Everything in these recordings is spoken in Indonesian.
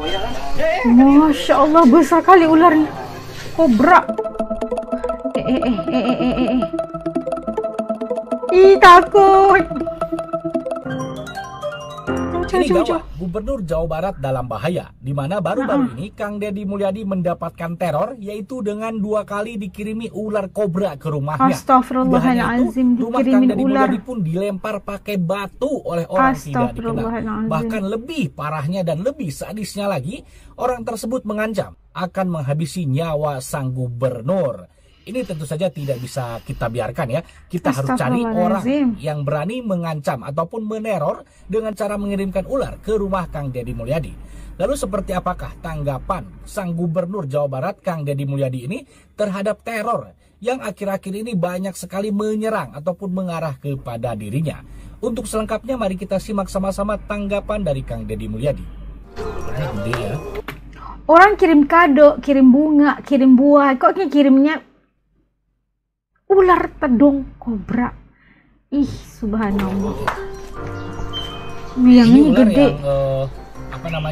Masya Allah, besar kali ularnya. Kobra. Ih, takut. Ini gawat, Gubernur Jawa Barat dalam bahaya, di mana baru-baru ini Kang Deddy Mulyadi mendapatkan teror, yaitu dengan 2 kali dikirimi ular kobra ke rumahnya. Astagfirullahaladzim, rumah Kang Deddy Mulyadi pun dilempar pakai batu oleh orang tidak dikenal. Bahkan lebih parahnya dan lebih sadisnya lagi, orang tersebut mengancam akan menghabisi nyawa sang gubernur. Ini tentu saja tidak bisa kita biarkan ya. Kita harus cari orang yang berani mengancam ataupun meneror dengan cara mengirimkan ular ke rumah Kang Deddy Mulyadi. Lalu seperti apakah tanggapan sang gubernur Jawa Barat Kang Deddy Mulyadi ini terhadap teror yang akhir-akhir ini banyak sekali menyerang ataupun mengarah kepada dirinya? Untuk selengkapnya mari kita simak sama-sama tanggapan dari Kang Deddy Mulyadi. Orang kirim kado, kirim bunga, kirim buah, kok kirimnya ular tedung kobra. Ih, subhanallah. Yang ini gede.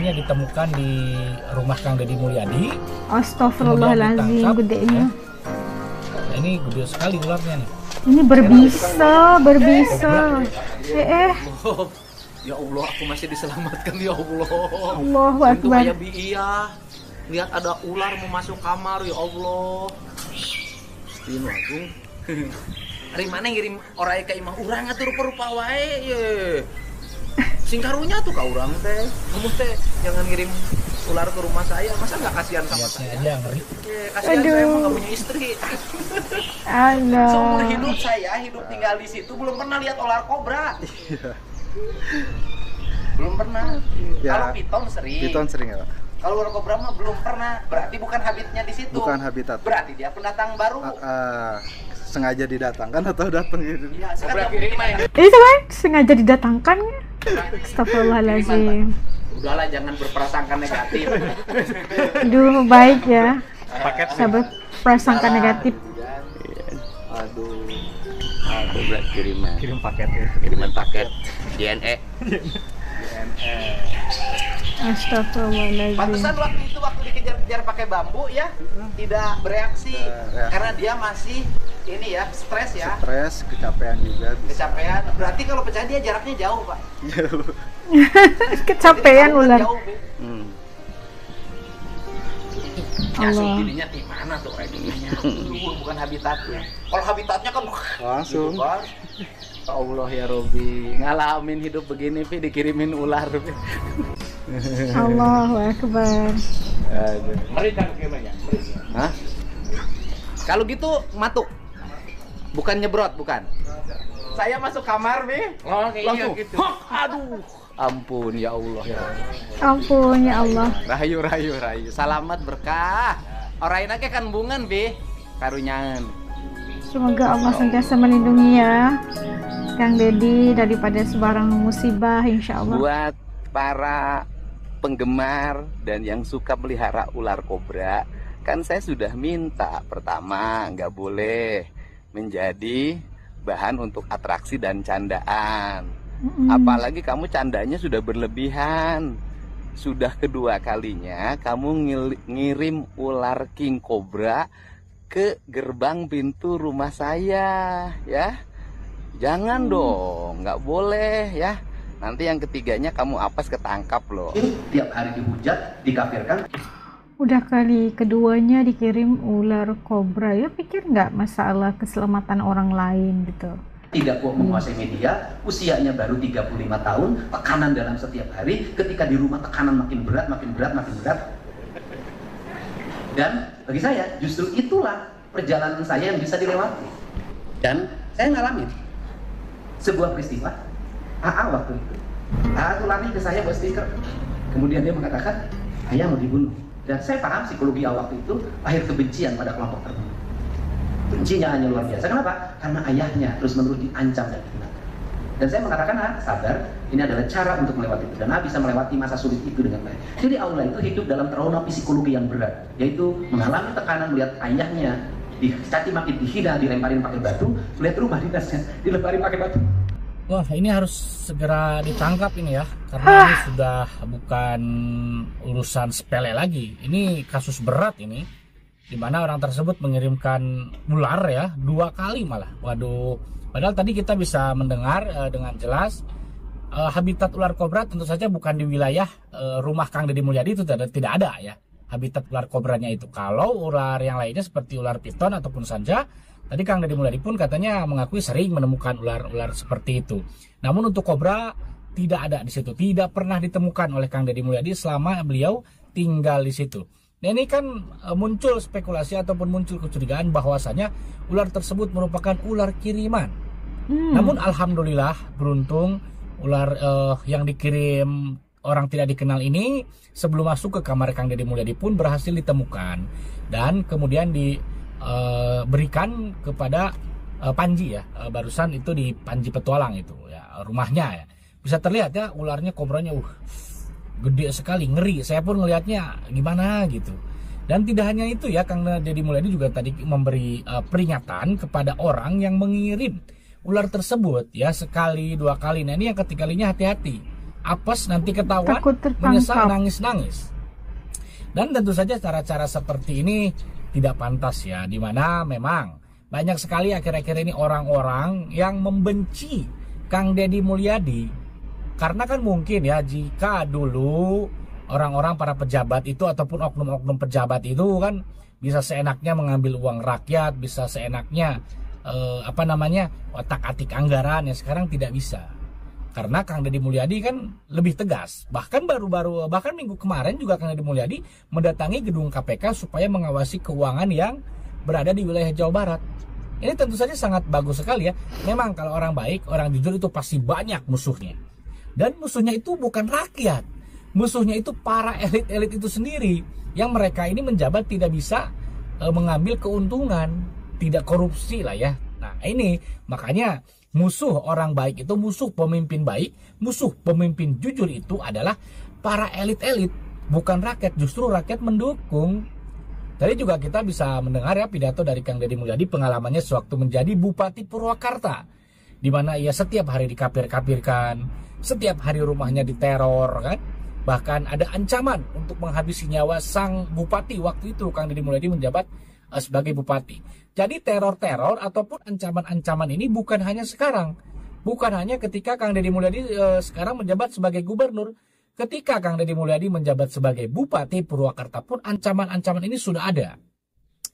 Yang ditemukan di rumah Kang Deddy Mulyadi. Astagfirullahaladzim, gedenya. Nah, ini gede sekali ularnya nih. Ini berbisa. Ya Allah, aku masih diselamatkan ya Allah. Allahu Akbar. Kayak iya. Lihat ada ular mau masuk kamar ya Allah. Ini aku. Hari mana ngirim orang ke imah urang atuh rupa-rupa wae ye. Sing karunya tuh ka urang teh. Kamu teh jangan ngirim ular ke rumah saya. Masa nggak kasihan sama saya? Aja ngeri. Kasihan saya emang nggak punya istri. Allah. Seumur hidup saya hidup tinggal di situ belum pernah lihat ular kobra. Belum pernah. Ya, kalau piton sering. Piton sering ya, Pak. Kalau ular kobra mah belum pernah. Berarti bukan habitatnya di situ. Bukan habitat. Berarti dia pendatang baru. Sengaja didatangkan atau datang gitu? Iya, kiriman. Itu kan sengaja didatangkan. Astagfirullahaladzim. Udahlah, jangan berprasangka negatif. Aduh, baik ya. Sahabat prasangka negatif. Aduh, berat kiriman paket DNA. Astagfirullahaladzim. Pantesan waktu dikejar-kejar pakai bambu ya, tidak bereaksi karena dia masih ini ya, stres ya. Stres, kecapean juga. Kecapean. Berarti kalau pecah dia jaraknya jauh, Pak. Kecapean ular. Langsung dirinya di mana tuh dirinya? Bukan habitatnya. Kalau habitatnya kan langsung. Ya Allah ya Robi, ngalamin hidup begini Pi dikirimin ular. Allahu Akbar. Mari kan gimana? Hah? Kalau gitu matu. Bukan nyebrot, bukan. Saya masuk kamar, Bi. Oh, langsung. Gitu. Aduh. Ampun ya Allah ya. Ampun ya Allah. Rahayu. Salamat berkah. Oraina ke kan bungan, Bi. Karunyan. Semoga Allah senantiasa melindungi ya Kang Deddy daripada sebarang musibah, insya Allah. Buat para penggemar dan yang suka melihara ular kobra, kan saya sudah minta pertama nggak boleh menjadi bahan untuk atraksi dan candaan. Apalagi kamu candanya sudah berlebihan. Sudah kedua kalinya kamu ngirim ular king cobra ke gerbang pintu rumah saya ya. Jangan dong, nggak boleh ya. Nanti yang ketiganya kamu apes ketangkap loh. Tiap hari dihujat, dikafirkan. Udah kali keduanya dikirim ular kobra, ya pikir nggak masalah keselamatan orang lain gitu. Tidak kuat menguasai media, usianya baru 35 tahun, tekanan dalam setiap hari, ketika di rumah tekanan makin berat. Dan bagi saya justru itulah perjalanan saya yang bisa dilewati. Dan saya ngalamin sebuah peristiwa. AA waktu itu, AA tuh lari ke saya buat stiker. Kemudian dia mengatakan, ayah mau dibunuh. Dan saya paham psikologi awal waktu itu lahir kebencian pada kelompok tertentu. Bencinya hanya luar biasa. Kenapa? Karena ayahnya terus-menerus diancam dan dihinakan. Dan saya mengatakan, sabar, ini adalah cara untuk melewati itu. Dan bisa melewati masa sulit itu dengan baik. Jadi Aula itu hidup dalam trauma psikologi yang berat. Yaitu mengalami tekanan melihat ayahnya dicaci maki, dihina, dilemparin pakai batu. Melihat rumah dinasnya dilemparin pakai batu. Wah, ini harus segera ditangkap ini ya, karena ini sudah bukan urusan sepele lagi. Ini kasus berat ini, di mana orang tersebut mengirimkan ular ya 2 kali malah. Waduh, padahal tadi kita bisa mendengar dengan jelas habitat ular kobra tentu saja bukan di wilayah rumah Kang Deddy Mulyadi, itu tidak ada ya habitat ular kobranya itu. Kalau ular yang lainnya seperti ular piton ataupun sanja, tadi Kang Deddy Mulyadi pun katanya mengakui sering menemukan ular-ular seperti itu. Namun untuk kobra tidak ada di situ, tidak pernah ditemukan oleh Kang Deddy Mulyadi selama beliau tinggal di situ. Nah, ini kan muncul spekulasi ataupun muncul kecurigaan bahwasanya ular tersebut merupakan ular kiriman. Namun alhamdulillah beruntung ular yang dikirim orang tidak dikenal ini sebelum masuk ke kamar Kang Deddy Mulyadi pun berhasil ditemukan dan kemudian berikan kepada Panji ya, barusan itu di Panji Petualang itu ya, rumahnya ya. Bisa terlihat ya ularnya, kobranya gede sekali, ngeri. Saya pun ngelihatnya gimana gitu. Dan tidak hanya itu ya, Kang Deddy Mulyadi juga tadi memberi peringatan kepada orang yang mengirim ular tersebut ya, sekali 2 kali. Nah, ini yang ketiga kalinya hati-hati. Apes nanti ketahuan, menyesal, nangis-nangis. Dan tentu saja cara-cara seperti ini tidak pantas ya, dimana memang banyak sekali akhir-akhir ini orang-orang yang membenci Kang Deddy Mulyadi. Karena kan mungkin ya, jika dulu orang-orang para pejabat itu ataupun oknum-oknum pejabat itu kan bisa seenaknya mengambil uang rakyat, bisa seenaknya otak-atik anggaran, ya sekarang tidak bisa. Karena Kang Deddy Mulyadi kan lebih tegas. Bahkan bahkan minggu kemarin juga Kang Deddy Mulyadi mendatangi gedung KPK supaya mengawasi keuangan yang berada di wilayah Jawa Barat. Ini tentu saja sangat bagus sekali ya. Memang kalau orang baik, orang jujur itu pasti banyak musuhnya. Dan musuhnya itu bukan rakyat. Musuhnya itu para elit-elit itu sendiri. Yang mereka ini menjabat tidak bisa mengambil keuntungan. Tidak korupsi lah ya. Nah, ini makanya musuh orang baik itu, musuh pemimpin baik, musuh pemimpin jujur itu adalah para elit-elit, bukan rakyat. Justru rakyat mendukung. Tadi juga kita bisa mendengar ya pidato dari Kang Deddy Mulyadi, pengalamannya sewaktu menjadi Bupati Purwakarta, di mana ia setiap hari dikapir-kapirkan, setiap hari rumahnya diteror kan. Bahkan ada ancaman untuk menghabisi nyawa sang bupati waktu itu Kang Deddy Mulyadi menjabat sebagai bupati. Jadi teror-teror ataupun ancaman-ancaman ini bukan hanya sekarang, bukan hanya ketika Kang Deddy Mulyadi sekarang menjabat sebagai gubernur. Ketika Kang Deddy Mulyadi menjabat sebagai Bupati Purwakarta pun ancaman-ancaman ini sudah ada.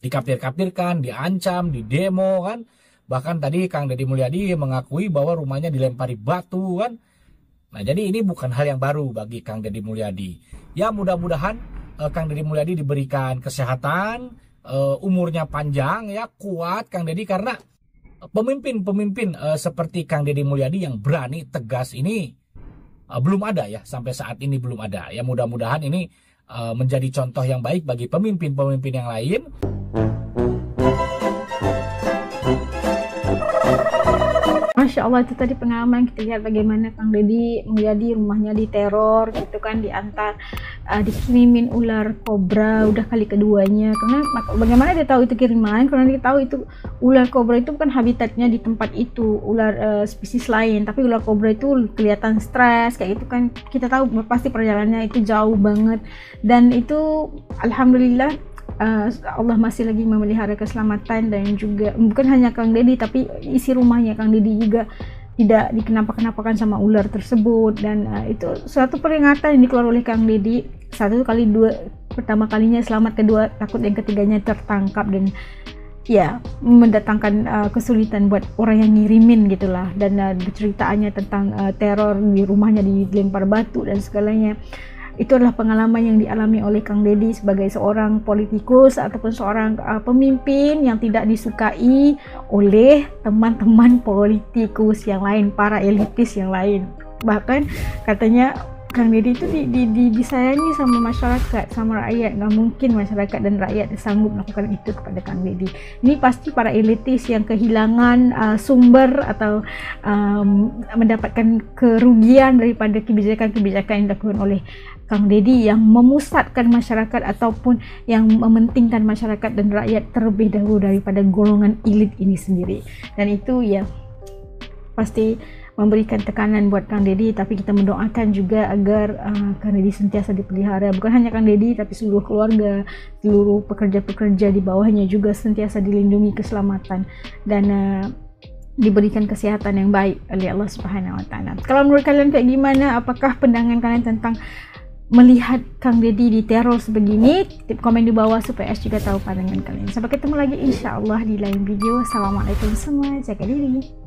Dikapir-kapirkan, diancam, didemo kan. Bahkan tadi Kang Deddy Mulyadi mengakui bahwa rumahnya dilempari batu kan. Nah, jadi ini bukan hal yang baru bagi Kang Deddy Mulyadi. Ya mudah-mudahan Kang Deddy Mulyadi diberikan kesehatan, umurnya panjang ya, kuat Kang Deddy, karena pemimpin-pemimpin seperti Kang Deddy Mulyadi yang berani, tegas ini belum ada ya, sampai saat ini belum ada ya. Mudah-mudahan ini menjadi contoh yang baik bagi pemimpin-pemimpin yang lain. Masya Allah, itu tadi pengalaman kita lihat bagaimana Kang Deddy Mulyadi rumahnya diteror gitu kan, dikirimin ular kobra udah kali keduanya. Karena bagaimana dia tahu itu kiriman? Karena dia tahu itu ular kobra itu bukan habitatnya di tempat itu, ular spesies lain, tapi ular kobra itu kelihatan stres kayak gitu kan. Kita tahu pasti perjalanannya itu jauh banget, dan itu alhamdulillah Allah masih lagi memelihara keselamatan. Dan juga bukan hanya Kang Deddy, tapi isi rumahnya Kang Deddy juga tidak dikenapa-kenapakan sama ular tersebut. Dan itu suatu peringatan yang dikeluarkan oleh Kang Deddy. Pertama kalinya selamat, kedua takut yang ketiganya tertangkap, dan ya mendatangkan kesulitan buat orang yang ngirimin gitulah. Dan ceritaannya tentang teror di rumahnya, dilempar batu dan segalanya. Itu adalah pengalaman yang dialami oleh Kang Deddy sebagai seorang politikus ataupun seorang pemimpin yang tidak disukai oleh teman-teman politikus yang lain, para elitis yang lain. Bahkan katanya Kang Deddy itu disayangi sama masyarakat, sama rakyat. Nggak mungkin masyarakat dan rakyat sanggup melakukan itu kepada Kang Deddy. Ini pasti para elitis yang kehilangan sumber atau mendapatkan kerugian daripada kebijakan-kebijakan yang dilakukan oleh Kang Deddy, yang memusatkan masyarakat ataupun yang mementingkan masyarakat dan rakyat terlebih dahulu daripada golongan elit ini sendiri. Dan itu ya pasti memberikan tekanan buat Kang Deddy, tapi kita mendoakan juga agar Kang Deddy sentiasa dipelihara, bukan hanya Kang Deddy tapi seluruh keluarga, seluruh pekerja-pekerja di bawahnya juga sentiasa dilindungi keselamatan dan diberikan kesehatan yang baik oleh Allah Subhanahu wa taala. Kalau menurut kalian kayak gimana? Apakah pandangan kalian tentang melihat Kang Deddy diteror sebegini? Tip komen di bawah supaya juga tahu pandangan kalian. Sampai ketemu lagi insyaallah di lain video. Assalamualaikum semua, jaga diri.